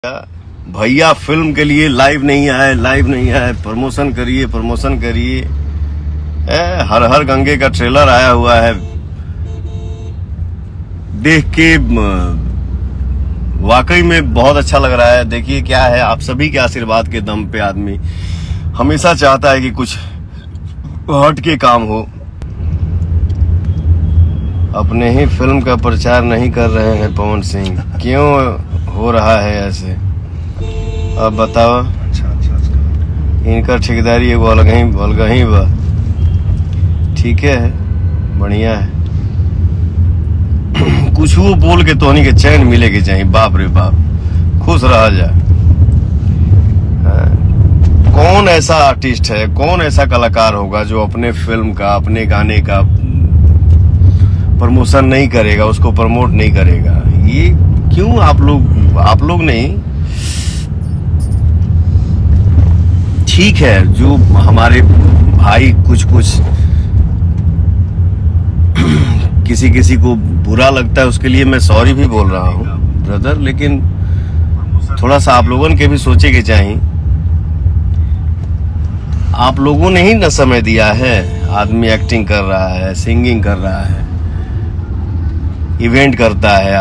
भैया फिल्म के लिए लाइव नहीं आए, प्रमोशन करिए। हर हर गंगे का ट्रेलर आया हुआ है, देख के वाकई में बहुत अच्छा लग रहा है। देखिए क्या है, आप सभी के आशीर्वाद के दम पे आदमी हमेशा चाहता है कि कुछ हट के काम हो। अपने ही फिल्म का प्रचार नहीं कर रहे हैं पवन सिंह, क्यों हो रहा है ऐसे? अब बताओ। इनका ठेकेदारी एगो अलग ही बा। ठीक है, बढ़िया है। कुछ वो बोल के तोहनी के चैन मिले के चाहिए। बाप रे बाप, खुश रहा जा। कौन ऐसा आर्टिस्ट है, कौन ऐसा कलाकार होगा जो अपने फिल्म का, अपने गाने का प्रमोशन नहीं करेगा, उसको प्रमोट नहीं करेगा? ये क्यों आप लोग नहीं? ठीक है, जो हमारे भाई कुछ किसी को बुरा लगता है, उसके लिए मैं सॉरी भी बोल रहा हूँ ब्रदर, लेकिन थोड़ा सा आप लोगों के भी सोचे के चाहिए। आप लोगों ने ही न समय दिया है। आदमी एक्टिंग कर रहा है, सिंगिंग कर रहा है, इवेंट करता है।